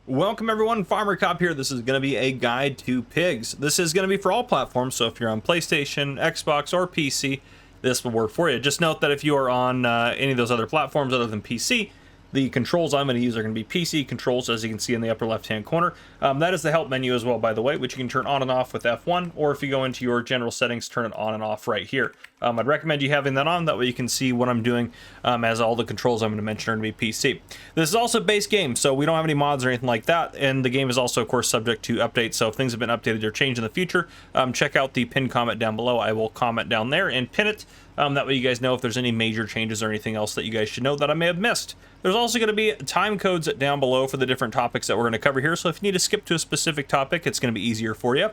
Welcome everyone, Farmer Cop here. This is going to be a guide to pigs. This is going to be for all platforms, so if you're on PlayStation, Xbox, or PC, this will work for you. Just note that if you are on any of those other platforms other than PC, the controls I'm going to use are going to be PC controls, as you can see in the upper left-hand corner. That is the help menu as well, by the way, which you can turn on and off with F1, or if you go into your general settings, turn it on and off right here. I'd recommend you having that on, that way you can see what I'm doing, as all the controls I'm going to mention are going to be PC. This is also a base game, so we don't have any mods or anything like that, and the game is also, of course, subject to updates, so if things have been updated or changed in the future, check out the pinned comment down below. I will comment down there and pin it. That way you guys know if there's any major changes or anything else that you guys should know that I may have missed. There's also going to be time codes down below for the different topics that we're going to cover here, so if you need to skip to a specific topic, it's going to be easier for you.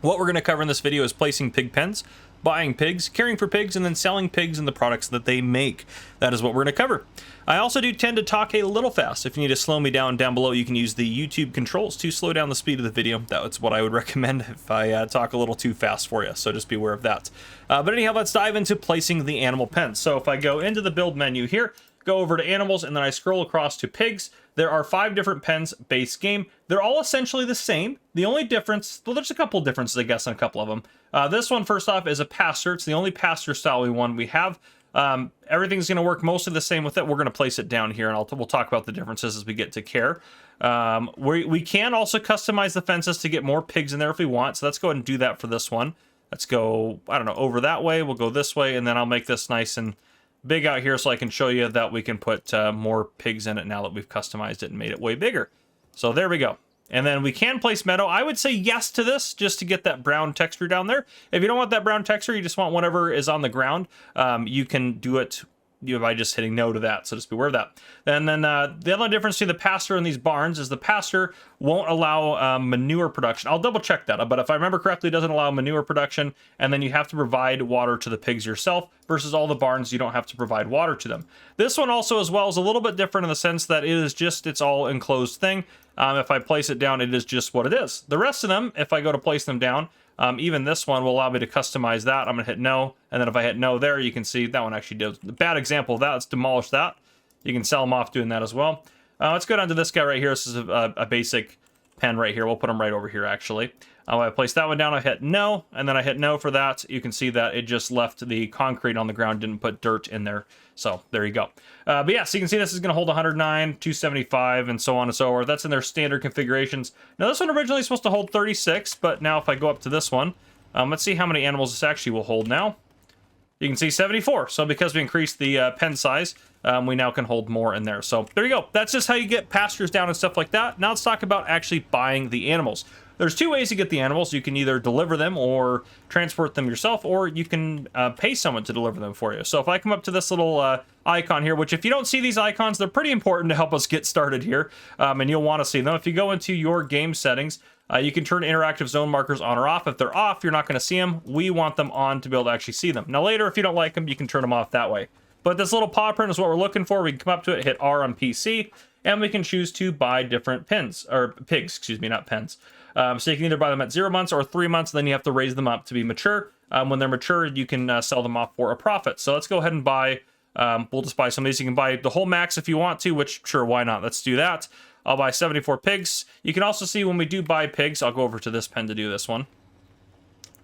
What we're going to cover in this video is placing pig pens, buying pigs, caring for pigs, and then selling pigs and the products that they make. That is what we're going to cover. I also do tend to talk a little fast. If you need to slow me down below, you can use the YouTube controls to slow down the speed of the video. That's what I would recommend if I talk a little too fast for you, so just be aware of that. But anyhow, let's dive into placing the animal pens. So if I go into the build menu here, go over to animals, and then I scroll across to pigs, there are 5 different pens base game. They're all essentially the same. The only difference, well, there's a couple differences, I guess, in a couple of them. This one, first off, is a pasture. It's the only pasture style one we have. Everything's going to work mostly the same with it. We're going to place it down here, and we'll talk about the differences as we get to care. We can also customize the fences to get more pigs in there if we want, so let's go ahead and do that for this one. Let's go, I don't know, over that way. We'll go this way, and then I'll make this nice and big out here so I can show you that we can put more pigs in it now that we've customized it and made it way bigger. So there we go. And then we can place meadow. I would say yes to this just to get that brown texture down there. If you don't want that brown texture, you just want whatever is on the ground, you can do it by just hitting no to that, so just be aware of that. And then the other difference between the pasture and these barns is the pasture won't allow manure production. I'll double check that, but if I remember correctly, it doesn't allow manure production, and then you have to provide water to the pigs yourself, versus all the barns, you don't have to provide water to them. This one also as well is a little bit different in the sense that it's all enclosed thing. If I place it down, it is just what it is. The rest of them, if I go to place them down, even this one will allow me to customize that. I'm going to hit no, and then if I hit no there, you can see that one actually does. The bad example of that, let's demolish that. You can sell them off doing that as well. Let's go down to this guy right here. This is a basic pen right here. We'll put them right over here, actually. I place that one down, I hit no, and then I hit no for that. You can see that it just left the concrete on the ground, didn't put dirt in there. So there you go. But yeah, so you can see this is going to hold 109, 275, and so on and so forth. That's in their standard configurations. Now this one originally was supposed to hold 36, but now if I go up to this one, let's see how many animals this actually will hold now. You can see 74. So because we increased the pen size, we now can hold more in there. So there you go. That's just how you get pastures down and stuff like that. Now let's talk about actually buying the animals. There's 2 ways to get the animals. You can either deliver them or transport them yourself, or you can pay someone to deliver them for you. So if I come up to this little icon here, which if you don't see these icons, they're pretty important to help us get started here, and you'll want to see them. If you go into your game settings, you can turn interactive zone markers on or off. If they're off, you're not going to see them. We want them on to be able to actually see them. Now later, if you don't like them, you can turn them off that way. But this little paw print is what we're looking for. We can come up to it, hit R on PC, and we can choose to buy different pigs, excuse me, not pens. So you can either buy them at 0 months or 3 months, and then you have to raise them up to be mature. When they're mature, you can sell them off for a profit. So let's go ahead and buy, we'll just buy some of these. You can buy the whole max if you want to, which sure, why not? Let's do that. I'll buy 74 pigs. You can also see when we do buy pigs, I'll go over to this pen to do this one.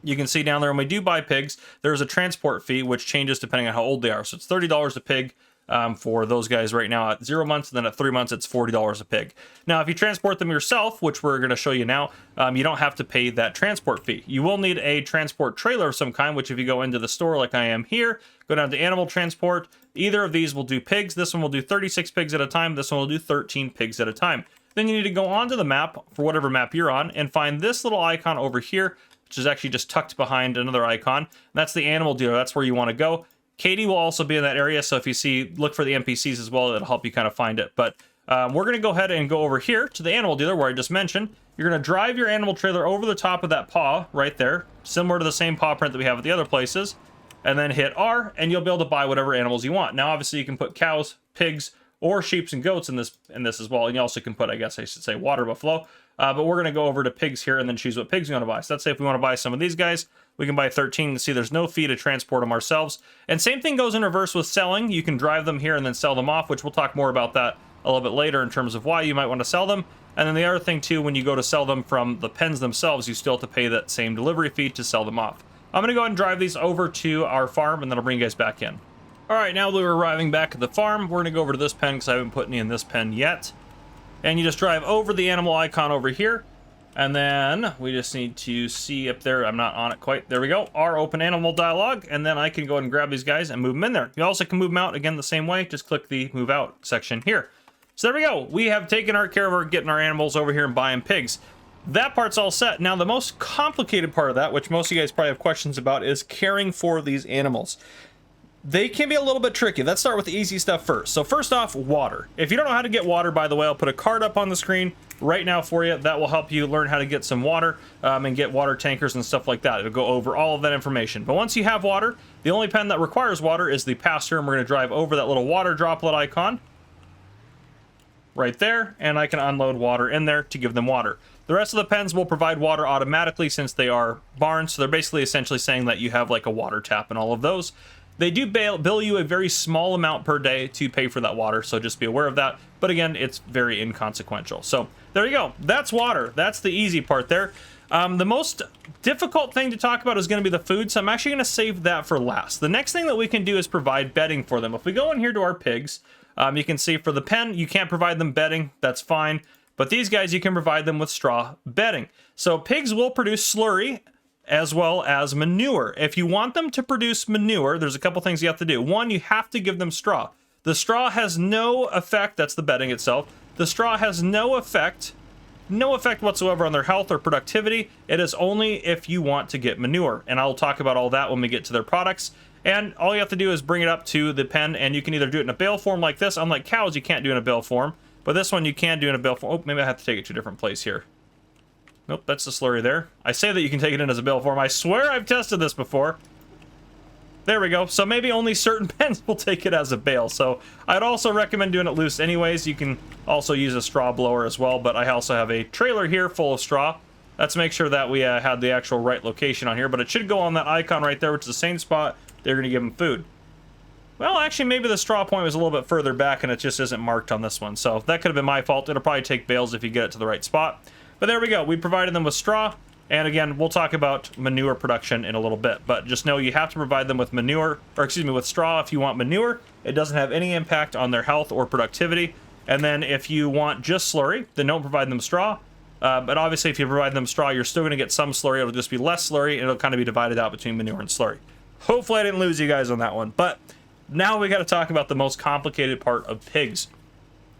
You can see down there when we do buy pigs, there's a transport fee, which changes depending on how old they are. So it's $30 a pig. For those guys right now at 0 months, and then at 3 months it's $40 a pig. Now if you transport them yourself, which we're going to show you now, you don't have to pay that transport fee. You will need a transport trailer of some kind, which if you go into the store like I am here, go down to animal transport, either of these will do pigs. This one will do 36 pigs at a time, this one will do 13 pigs at a time. Then you need to go onto the map for whatever map you're on and find this little icon over here, which is actually just tucked behind another icon. That's the animal dealer. That's where you want to go. Katie will also be in that area, so if you see, look for the NPCs as well, it'll help you kind of find it. But we're going to go ahead and go over here to the animal dealer where I just mentioned. You're going to drive your animal trailer over the top of that paw right there, similar to the same paw print that we have at the other places, and then hit R, and you'll be able to buy whatever animals you want. Now, obviously, you can put cows, pigs, or sheep and goats in this as well, and you also can put, I guess I should say, water buffalo. But we're going to go over to pigs here and then choose what pigs we want to buy. So let's say if we want to buy some of these guys, we can buy 13. See, there's no fee to transport them ourselves. And same thing goes in reverse with selling. You can drive them here and then sell them off, which we'll talk more about that a little bit later in terms of why you might want to sell them. And then the other thing too, when you go to sell them from the pens themselves, you still have to pay that same delivery fee to sell them off. I'm going to go ahead and drive these over to our farm, and then I'll bring you guys back in. All right, now that we're arriving back at the farm, we're going to go over to this pen because I haven't put any in this pen yet. And you just drive over the animal icon over here. And then we just need to see up there. I'm not on it quite. There we go. Our open animal dialog. And then I can go ahead and grab these guys and move them in there. You also can move them out again the same way. Just click the move out section here. So there we go. We have taken our care of getting our animals over here and buying pigs. That part's all set. Now, the most complicated part of that, which most of you guys probably have questions about, is caring for these animals. They can be a little bit tricky. Let's start with the easy stuff first. So first off, water. If you don't know how to get water, by the way, I'll put a card up on the screen right now for you. That will help you learn how to get some water and get water tankers and stuff like that. It'll go over all of that information. But once you have water, the only pen that requires water is the pasture, and we're going to drive over that little water droplet icon right there, and I can unload water in there to give them water. The rest of the pens will provide water automatically since they are barns, so they're basically essentially saying that you have like a water tap and all of those. They do bill you a very small amount per day to pay for that water, so just be aware of that. But again, it's very inconsequential. So there you go. That's water. That's the easy part there. The most difficult thing to talk about is going to be the food, so I'm actually going to save that for last. The next thing that we can do is provide bedding for them. If we go in here to our pigs, you can see for the pen, you can't provide them bedding. That's fine. But these guys, you can provide them with straw bedding. So pigs will produce slurry as well as manure. If you want them to produce manure, there's a couple things you have to do. One, you have to give them straw. The straw has no effect, that's the bedding itself. The straw has no effect whatsoever on their health or productivity. It is only if you want to get manure. And I'll talk about all that when we get to their products. And all you have to do is bring it up to the pen, and you can either do it in a bale form like this. Unlike cows, you can't do it in a bale form. But this one you can do in a bale form. Oh, maybe I have to take it to a different place here. Nope, that's the slurry there. I say that you can take it in as a bale form. I swear I've tested this before. There we go. So maybe only certain pens will take it as a bale. So I'd also recommend doing it loose anyways. You can also use a straw blower as well, but I also have a trailer here full of straw. Let's make sure that we had the actual right location on here, but it should go on that icon right there, which is the same spot they're going to give them food. Well, actually, maybe the straw point was a little bit further back and it just isn't marked on this one. So that could have been my fault. It'll probably take bales if you get it to the right spot. But there we go. We provided them with straw. And again, we'll talk about manure production in a little bit. But just know you have to provide them with manure, or excuse me, with straw if you want manure. It doesn't have any impact on their health or productivity. And then if you want just slurry, then don't provide them straw. But obviously, if you provide them straw, you're still going to get some slurry. It'll just be less slurry, and it'll kind of be divided out between manure and slurry. Hopefully, I didn't lose you guys on that one. But now we got to talk about the most complicated part of pigs.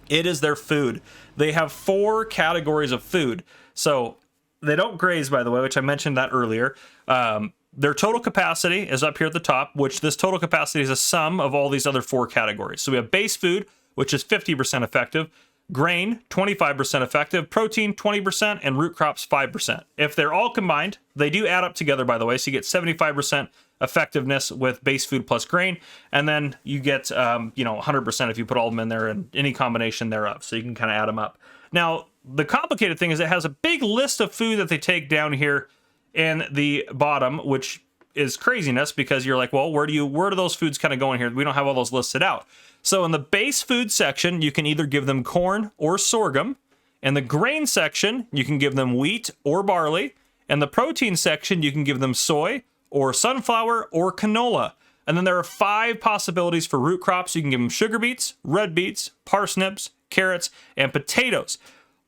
It is their food. They have 4 categories of food. So they don't graze, by the way, which I mentioned that earlier. Their total capacity is up here at the top, which this total capacity is a sum of all these other 4 categories. So we have base food, which is 50% effective, grain, 25% effective, protein, 20%, and root crops, 5%. If they're all combined, they do add up together, by the way, so you get 75% effectiveness with base food plus grain, and then you get 100% if you put all of them in there and any combination thereof, so you can kind of add them up. Now, the complicated thing is it has a big list of food that they take down here in the bottom, which is craziness because you're like, well, where do those foods kind of go in here? We don't have all those listed out. So in the base food section, you can either give them corn or sorghum. In the grain section, you can give them wheat or barley. In the protein section, you can give them soy or sunflower or canola. And then there are 5 possibilities for root crops. You can give them sugar beets, red beets, parsnips, carrots, and potatoes.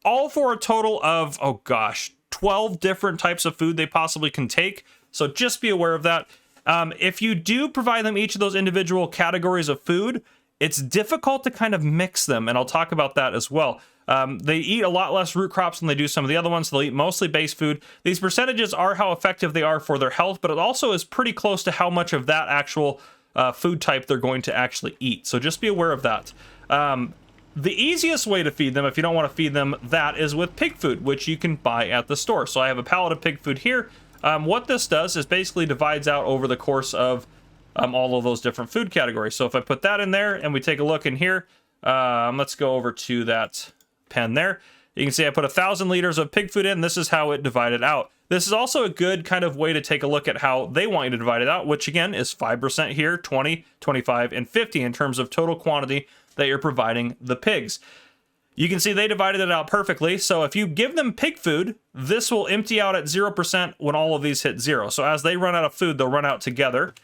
All for a total of, 12 different types of food they possibly can take. So just be aware of that. If you do provide them each of those individual categories of food, it's difficult to kind of mix them, and I'll talk about that as well. They eat a lot less root crops than they do some of the other ones. They'll eat mostly base food. These percentages are how effective they are for their health, but it also is pretty close to how much of that actual food type they're going to actually eat. So just be aware of that. The easiest way to feed them, if you don't want to feed them that, is with pig food, which you can buy at the store. So I have a pallet of pig food here. What this does is basically divides out over the course of all of those different food categories. So if I put that in there and we take a look in here, let's go over to that pen there. You can see I put 1,000 liters of pig food in. This is how it divided out. This is also a good kind of way to take a look at how they want you to divide it out, which again is 5% here, 20, 25, and 50 in terms of total quantity that you're providing the pigs. You can see they divided it out perfectly. So if you give them pig food, this will empty out at 0% when all of these hit 0. So as they run out of food, they'll run out together.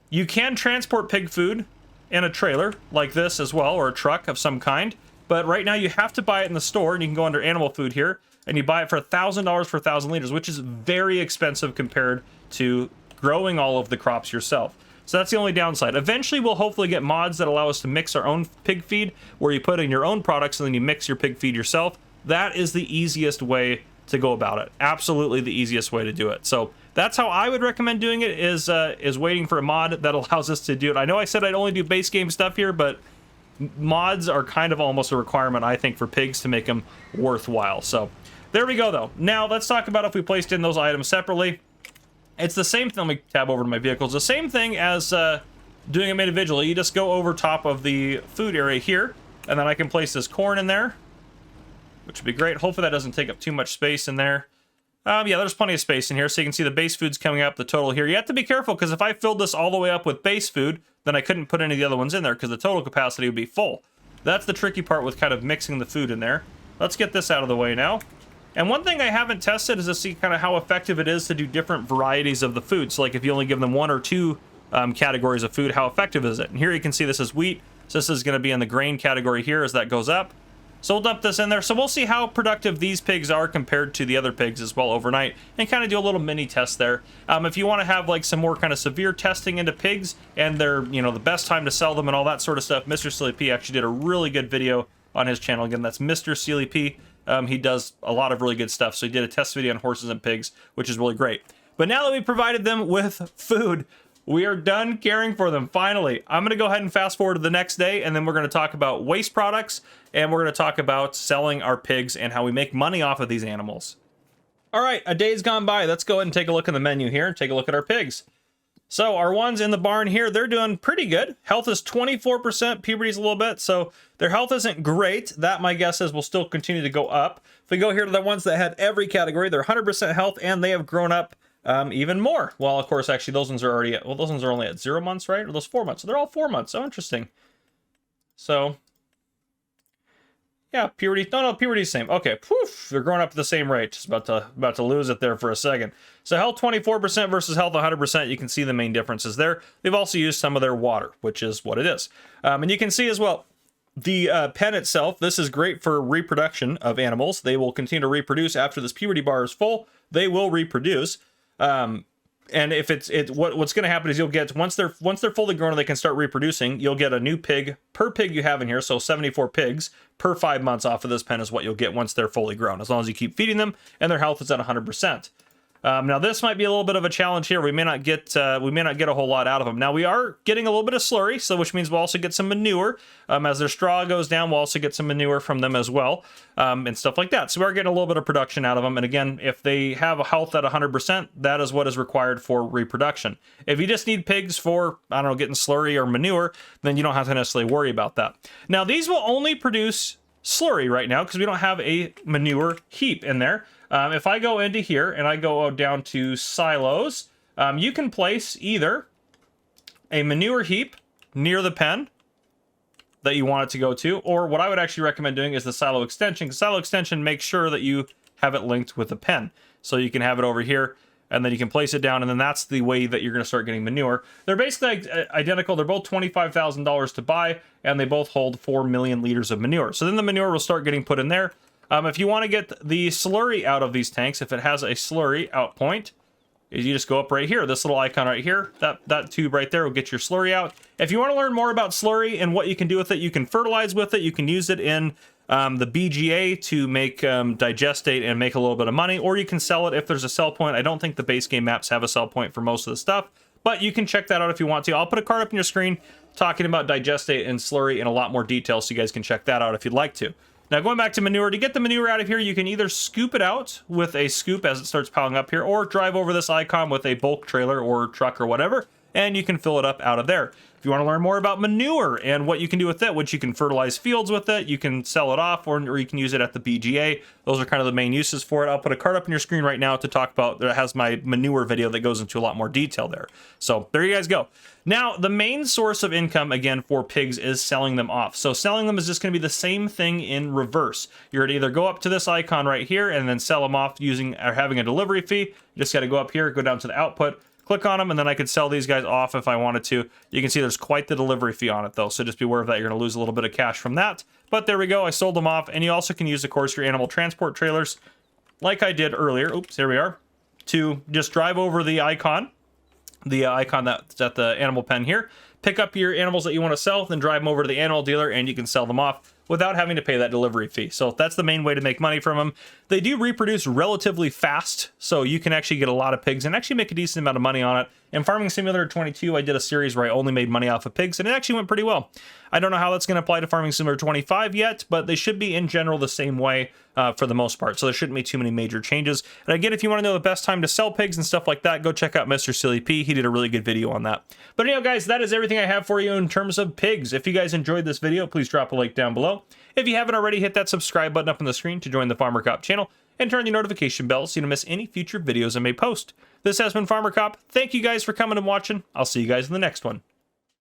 You can transport pig food in a trailer like this as well, or a truck of some kind. But right now you have to buy it in the store, and you can go under animal food here, and you buy it for $1,000 for 1,000 liters, which is very expensive compared to growing all of the crops yourself. So that's the only downside. Eventually, we'll hopefully get mods that allow us to mix our own pig feed, where you put in your own products and then you mix your pig feed yourself. That is the easiest way to go about it. Absolutely the easiest way to do it. So that's how I would recommend doing it, is waiting for a mod that allows us to do it. I know I said I'd only do base game stuff here, but mods are kind of almost a requirement, I think, for pigs to make them worthwhile. So there we go, though. Now let's talk about if we placed in those items separately. It's the same thing. Let me tab over to my vehicles. The same thing as doing them individually. You just go over top of the food area here, and then I can place this corn in there, which would be great. Hopefully that doesn't take up too much space in there. Yeah, there's plenty of space in here, so you can see the base food's coming up, the total here. You have to be careful, because if I filled this all the way up with base food, then I couldn't put any of the other ones in there, because the total capacity would be full. That's the tricky part with kind of mixing the food in there. Let's get this out of the way now. And one thing I haven't tested is to see kind of how effective it is to do different varieties of the food. So like if you only give them 1 or 2 categories of food, how effective is it? And here you can see this is wheat. So this is going to be in the grain category here as that goes up. So we'll dump this in there. So we'll see how productive these pigs are compared to the other pigs as well overnight, and kind of do a little mini test there. If you want to have like some more kind of severe testing into pigs and they're, you know, the best time to sell them and all that sort of stuff, Mr. Silly P actually did a really good video on his channel. Again, that's Mr. Silly P. He does a lot of really good stuff. So he did a test video on horses and pigs, which is really great. But now that we provided them with food, we are done caring for them, finally. I'm going to go ahead and fast forward to the next day, and then we're going to talk about waste products, and we're going to talk about selling our pigs and how we make money off of these animals. All right, a day's gone by. Let's go ahead and take a look in the menu here and take a look at our pigs. So our ones in the barn here, they're doing pretty good. Health is 24%, puberty's a little bit, so their health isn't great. That, my guess is, will still continue to go up. If we go here to the ones that had every category, they're 100% health, and they have grown up even more. Well, of course, actually, those ones are already at, well, those ones are only at 0 months, right? Or those 4 months. So they're all 4 months. So interesting. So, yeah, puberty. No, puberty's the same. Okay, poof, they're growing up at the same rate. Just about to lose it there for a second. So health 24% versus health 100%. You can see the main differences there. They've also used some of their water, which is what it is. And you can see as well, the pen itself, this is great for reproduction of animals. They will continue to reproduce after this puberty bar is full. They will reproduce. And if what's going to happen is you'll get, once they're fully grown and they can start reproducing, you'll get a new pig per pig you have in here. So 74 pigs per 5 months off of this pen is what you'll get once they're fully grown, as long as you keep feeding them and their health is at 100%. Now this might be a little bit of a challenge here. We may not get a whole lot out of them. Now we are getting a little bit of slurry, so which means we'll also get some manure. As their straw goes down, we'll also get some manure from them as well, and stuff like that. So we are getting a little bit of production out of them. And again, if they have a health at 100%, that is what is required for reproduction. If you just need pigs for, I don't know, getting slurry or manure, then you don't have to necessarily worry about that. Now these will only produce slurry right now because we don't have a manure heap in there. If I go into here and I go down to silos, you can place either a manure heap near the pen that you want it to go to, or what I would actually recommend doing is the silo extension. Because silo extension makes sure that you have it linked with the pen. So you can have it over here, and then you can place it down, and then that's the way that you're going to start getting manure. They're basically identical. They're both $25,000 to buy, and they both hold 4 million liters of manure. So then the manure will start getting put in there. If you want to get the slurry out of these tanks, if it has a slurry out point, you just go up right here, this little icon right here, that tube right there will get your slurry out. If you want to learn more about slurry and what you can do with it, you can fertilize with it, you can use it in the BGA to make digestate and make a little bit of money, or you can sell it if there's a sell point. I don't think the base game maps have a sell point for most of the stuff, but you can check that out if you want to. I'll put a card up on your screen talking about digestate and slurry in a lot more detail, so you guys can check that out if you'd like to. Now, going back to manure, to get the manure out of here, you can either scoop it out with a scoop as it starts piling up here, or drive over this icon with a bulk trailer or truck or whatever, and you can fill it up out of there. If you want to learn more about manure and what you can do with it, which you can fertilize fields with it, you can sell it off, or you can use it at the BGA. Those are kind of the main uses for it. I'll put a card up on your screen right now to talk about, that has my manure video that goes into a lot more detail there. So there you guys go. Now, the main source of income, again, for pigs is selling them off. So selling them is just going to be the same thing in reverse. You're going to either go up to this icon right here and then sell them off using or having a delivery fee. You just got to go up here, go down to the output, click on them, and then I could sell these guys off if I wanted to. You can see there's quite the delivery fee on it, though, so just be aware of that. You're going to lose a little bit of cash from that. But there we go. I sold them off, and you also can use, of course, your animal transport trailers, like I did earlier. Oops, here we are. To just drive over the icon that's at the animal pen here, pick up your animals that you want to sell, then drive them over to the animal dealer, and you can sell them off without having to pay that delivery fee. So that's the main way to make money from them. They do reproduce relatively fast, so you can actually get a lot of pigs and actually make a decent amount of money on it. In Farming Simulator 22, I did a series where I only made money off of pigs, and it actually went pretty well. I don't know how that's going to apply to Farming Simulator 25 yet, but they should be in general the same way for the most part, so there shouldn't be too many major changes. And again, if you want to know the best time to sell pigs and stuff like that, go check out Mr. Silly P. He did a really good video on that. But anyhow, guys, that is everything I have for you in terms of pigs. If you guys enjoyed this video, please drop a like down below. If you haven't already, hit that subscribe button up on the screen to join the Farmer Cop channel, and turn the notification bell so you don't miss any future videos I may post. This has been Farmer Cop. Thank you guys for coming and watching. I'll see you guys in the next one.